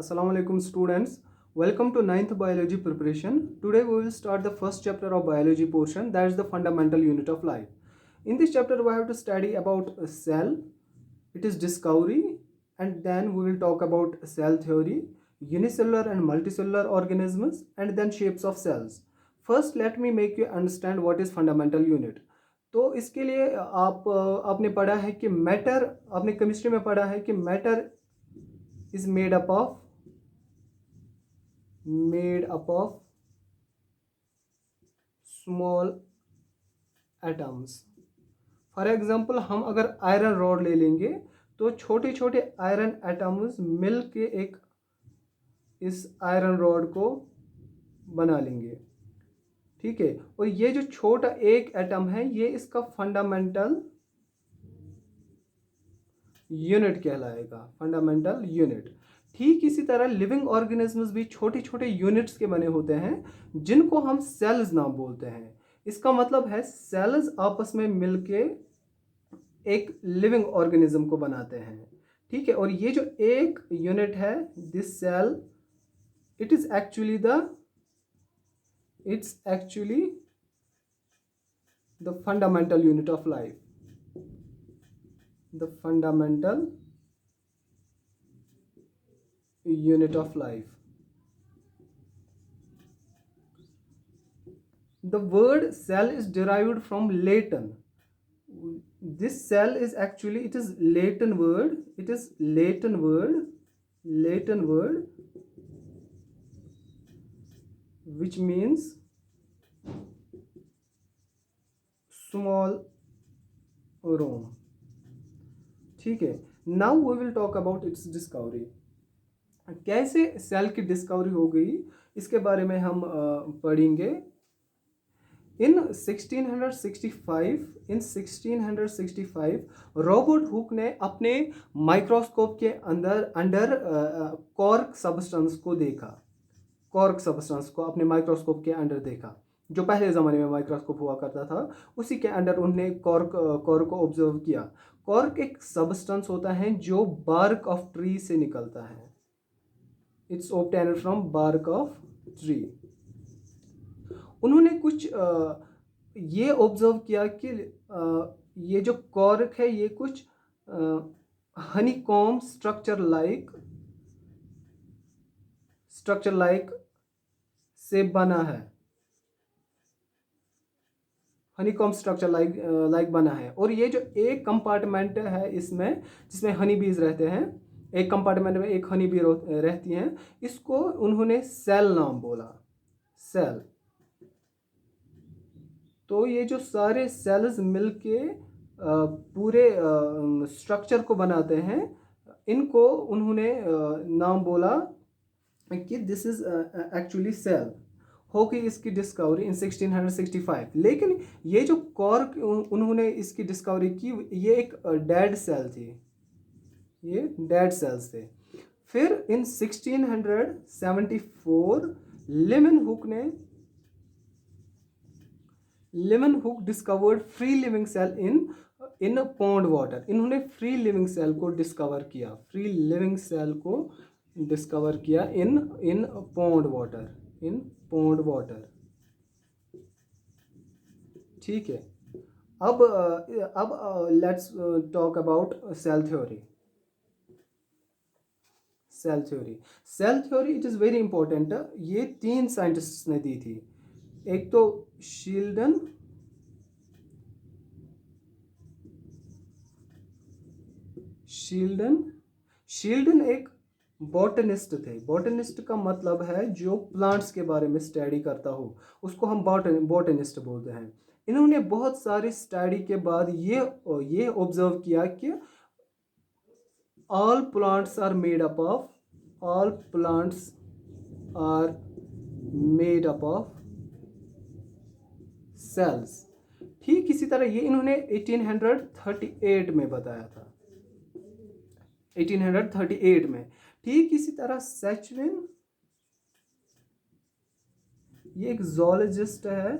Assalamu alaikum students. Welcome to ninth biology preparation. Today we will start the first chapter of biology portion, that is the fundamental unit of life. In this chapter we have to study about a cell, its discovery, and then we will talk about cell theory, unicellular and multicellular organisms, and then shapes of cells. First let me make you understand what is fundamental unit. तो इसके लिए आपने पढ़ा है कि matter, आपने chemistry में पढ़ा है कि matter is made up of small atoms. For example हम अगर आयरन रॉड ले लेंगे तो छोटे छोटे आयरन एटम्स मिल के एक इस आयरन रॉड को बना लेंगे, ठीक है। और ये जो छोटा एक एटम है ये इसका फंडामेंटल यूनिट कहलाएगा, फंडामेंटल यूनिट। ठीक इसी तरह लिविंग ऑर्गेनिजम्स भी छोटे छोटे यूनिट्स के बने होते हैं जिनको हम सेल्स नाम बोलते हैं। इसका मतलब है सेल्स आपस में मिलके एक लिविंग ऑर्गेनिज्म को बनाते हैं, ठीक है। और ये जो एक यूनिट है this cell, it's actually the fundamental unit of life, the fundamental unit of life. The word cell is derived from Latin. This cell is actually, it is Latin word, which means small room, ठीक है। Now we will talk about its discovery. कैसे cell की discovery हो गई इसके बारे में हम पढ़ेंगे। इन 1665 रॉबर्ट हुक ने अपने माइक्रोस्कोप के अंडर कॉर्क सब्सटेंस को देखा, कॉर्क सब्सटेंस को अपने माइक्रोस्कोप के अंडर देखा। जो पहले ज़माने में माइक्रोस्कोप हुआ करता था उसी के अंडर उन्होंने कॉर्क को ऑब्जर्व किया। कॉर्क एक सब्सटेंस होता है जो बार्क ऑफ ट्री से निकलता है, it's obtained from bark of tree. उन्होंने कुछ ये ऑब्जर्व किया कि ये जो कॉर्क है ये कुछ हनीकॉम्ब स्ट्रक्चर लाइक से बना है, हनीकॉम्ब स्ट्रक्चर लाइक बना है। और ये जो एक कंपार्टमेंट है इसमें जिसमें हनी बीज रहते हैं, एक कंपार्टमेंट में एक हनी बी रहती हैं, इसको उन्होंने सेल नाम बोला, सेल। तो ये जो सारे सेल्स मिलके पूरे स्ट्रक्चर को बनाते हैं, इनको उन्होंने नाम बोला कि दिस इज एक्चुअली सेल। हो गई इसकी डिस्कवरी इन 1665। लेकिन ये जो कॉर्क उन्होंने इसकी डिस्कवरी की ये एक डेड सेल थी, ये डेड सेल्स थे। फिर in 1674 Leeuwenhoek discovered free living cell in pond water. इन्होंने फ्री लिविंग सेल को डिस्कवर किया इन पॉन्ड वाटर, ठीक है। अब let's talk about cell theory. Cell theory it is very important. ये 3 साइंटिस्ट्स ने दी थी। एक तो शील्डन एक बॉटनिस्ट थे। बॉटनिस्ट का मतलब है जो प्लांट्स के बारे में स्टडी करता हो, उसको हम बॉटनिस्ट बोलते हैं। इन्होंने बहुत सारी स्टडी के बाद ये ऑब्जर्व किया कि all plants are made up of cells। ठीक इसी तरह ये इन्होंने 1838 में बताया था, 1838 में। ठीक इसी तरह सैचविन, ये एक जोलॉजिस्ट है।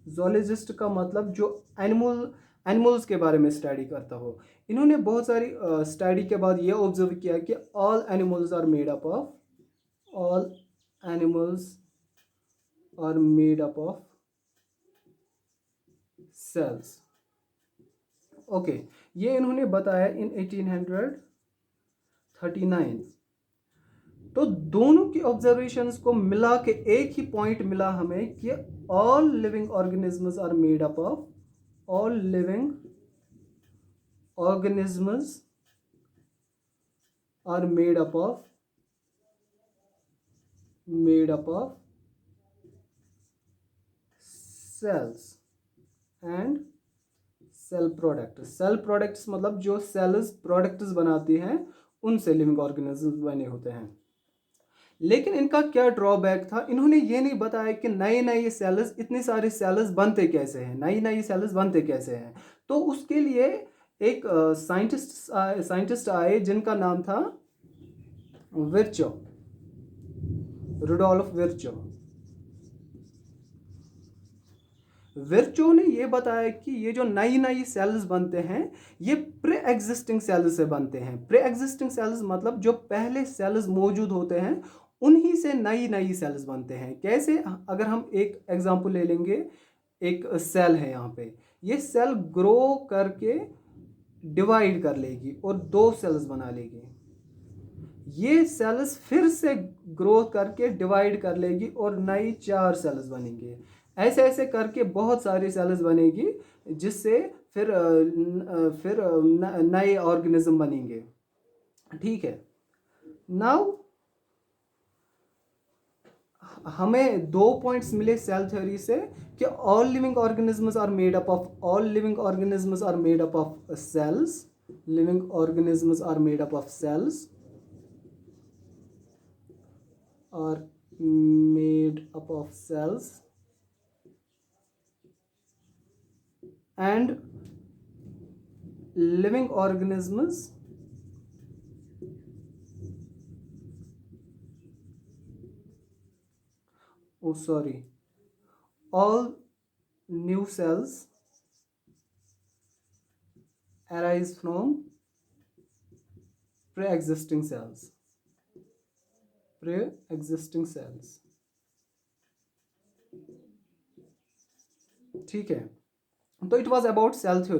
जोलॉजिस्ट का मतलब जो एनिमल्स के बारे में स्टडी करता हो। इन्होंने बहुत सारी स्टडी के बाद ये ऑब्जर्व किया कि all animals are made up of all animals are made up of cells. Okay, ये इन्होंने बताया इन 1839। तो दोनों की ऑब्जर्वेशंस को मिला के एक ही पॉइंट मिला हमें कि all living organisms are made up of all living organisms are made up of cells and cell products। Cell products मतलब जो सेल्स प्रोडक्ट्स बनाती हैं उनसे लिविंग ऑर्गेनिजम्स बने होते हैं। लेकिन इनका क्या ड्रॉबैक था, इन्होंने ये नहीं बताया कि नए नए सेल्स, इतनी सारी सेल्स बनते कैसे हैं, नई नई सेल्स बनते कैसे हैं। तो उसके लिए एक साइंटिस्ट आए जिनका नाम था विर्चो, रुडोल्फ विर्चो। विर्चो ने ये बताया कि ये जो नई नई सेल्स बनते हैं ये प्री एग्जिस्टिंग सेल्स से बनते हैं। प्री एग्जिस्टिंग सेल्स मतलब जो पहले सेल्स मौजूद होते हैं उन्हीं से नई नई सेल्स बनते हैं। कैसे? अगर हम एक एग्जांपल ले लेंगे, एक सेल है यहाँ पे, ये सेल ग्रो करके डिवाइड कर लेगी और दो सेल्स बना लेगी। ये सेल्स फिर से ग्रोथ करके डिवाइड कर लेगी और नई 4 सेल्स बनेंगे। ऐसे ऐसे करके बहुत सारी सेल्स बनेगी जिससे फिर नए ऑर्गेनिज्म बनेंगे। ठीक है। नाउ हमें 2 पॉइंट्स मिले सेल थ्योरी से कि all living organisms are made up of cells. Living organisms are made up of cells are made up of cells and living organisms all new cells arise from pre-existing cells। ठीक है। तो it was about cell theory.